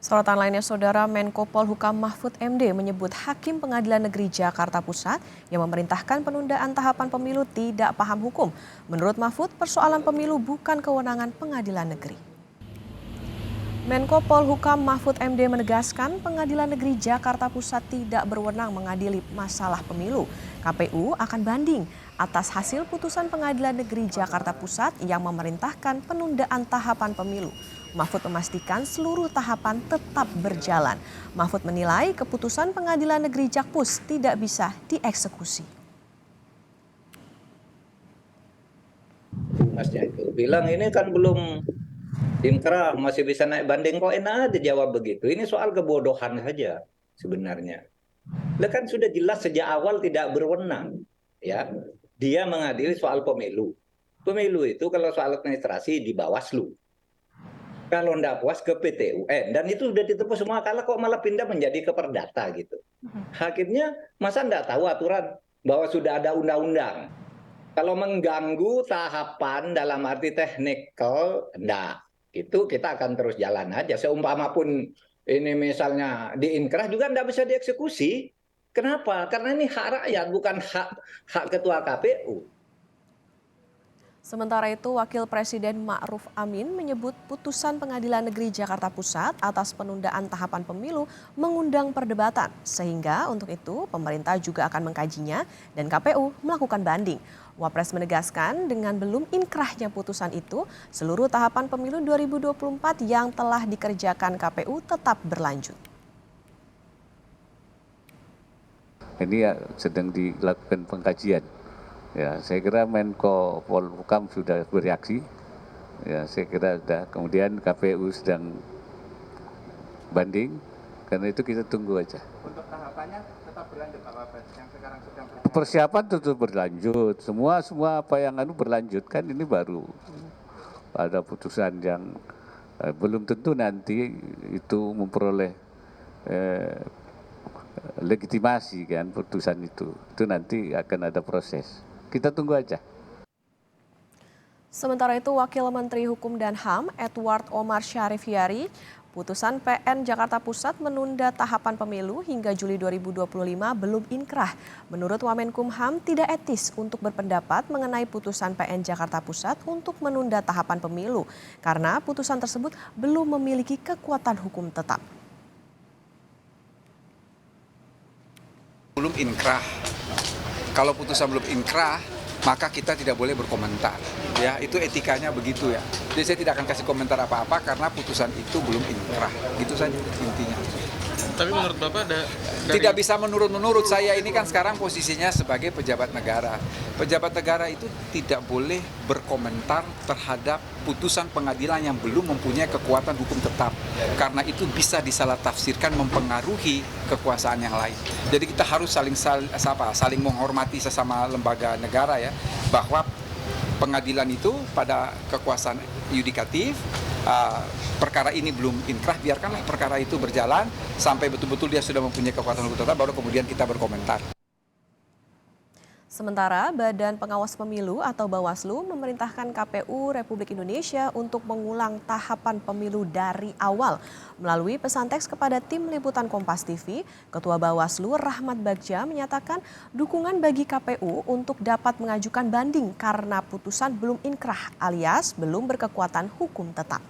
Sorotan lainnya, Saudara Menko Polhukam Mahfud MD menyebut Hakim Pengadilan Negeri Jakarta Pusat yang memerintahkan penundaan tahapan pemilu tidak paham hukum. Menurut Mahfud, persoalan pemilu bukan kewenangan pengadilan negeri. Menko Polhukam Mahfud MD menegaskan Pengadilan Negeri Jakarta Pusat tidak berwenang mengadili masalah pemilu. KPU akan banding atas hasil putusan Pengadilan Negeri Jakarta Pusat yang memerintahkan penundaan tahapan pemilu. Mahfud memastikan seluruh tahapan tetap berjalan. Mahfud menilai keputusan Pengadilan Negeri Jakpus tidak bisa dieksekusi. Masnya itu bilang ini kan belum inkrah, masih bisa naik banding, kok enak aja jawab begitu. Ini soal kebodohan saja sebenarnya. Lah kan sudah jelas sejak awal tidak berwenang, ya. Dia mengadili soal pemilu. Pemilu itu kalau soal administrasi di Bawaslu. Kalau enggak puas ke PT UN, dan itu sudah ditepus semua, kalah kok malah pindah menjadi ke Perdata gitu. Hakimnya masa enggak tahu aturan bahwa sudah ada undang-undang. Kalau mengganggu tahapan dalam arti teknikal, enggak. Itu kita akan terus jalan aja. Seumpama pun ini misalnya diinkrah juga enggak bisa dieksekusi. Kenapa? Karena ini hak rakyat, bukan hak ketua KPU. Sementara itu, Wakil Presiden Ma'ruf Amin menyebut putusan Pengadilan Negeri Jakarta Pusat atas penundaan tahapan pemilu mengundang perdebatan. Sehingga untuk itu pemerintah juga akan mengkajinya dan KPU melakukan banding. Wapres menegaskan dengan belum inkrahnya putusan itu, seluruh tahapan pemilu 2024 yang telah dikerjakan KPU tetap berlanjut. Ini ya sedang dilakukan pengkajian. Ya, saya kira Menko Polhukam sudah bereaksi. Ya, saya kira sudah. Kemudian KPU sedang banding. Karena itu kita tunggu aja. Untuk tahapannya tetap berlanjut, Pak Wapres, yang sekarang sedang persiapan tentu berlanjut. Semua apa yang berlanjut, kan ini baru ada putusan yang belum tentu nanti itu memperoleh legitimasi kan putusan itu. Itu nanti akan ada proses. Kita tunggu aja. Sementara itu, Wakil Menteri Hukum dan HAM Edward Omar Syarifyari, putusan PN Jakarta Pusat menunda tahapan pemilu hingga Juli 2025 belum inkrah. Menurut Wamenkumham, tidak etis untuk berpendapat mengenai putusan PN Jakarta Pusat untuk menunda tahapan pemilu, karena putusan tersebut belum memiliki kekuatan hukum tetap. Belum inkrah. Kalau putusan belum inkrah, maka kita tidak boleh berkomentar. Ya, itu etikanya begitu ya. Jadi saya tidak akan kasih komentar apa-apa karena putusan itu belum inkrah. Gitu saja intinya. Tapi menurut Bapak Tidak bisa menurut saya ini kan sekarang posisinya sebagai pejabat negara. Pejabat negara itu tidak boleh berkomentar terhadap putusan pengadilan yang belum mempunyai kekuatan hukum tetap. Karena itu bisa disalah tafsirkan mempengaruhi kekuasaan yang lain. Jadi kita harus saling menghormati sesama lembaga negara ya, bahwa pengadilan itu pada kekuasaan yudikatif, perkara ini belum inkrah, biarkanlah perkara itu berjalan sampai betul-betul dia sudah mempunyai kekuatan hukum tetap, baru kemudian kita berkomentar. Sementara Badan Pengawas Pemilu atau Bawaslu memerintahkan KPU Republik Indonesia untuk mengulang tahapan pemilu dari awal. Melalui pesan teks kepada tim liputan Kompas TV, Ketua Bawaslu Rahmat Bagja menyatakan dukungan bagi KPU untuk dapat mengajukan banding karena putusan belum inkrah alias belum berkekuatan hukum tetap.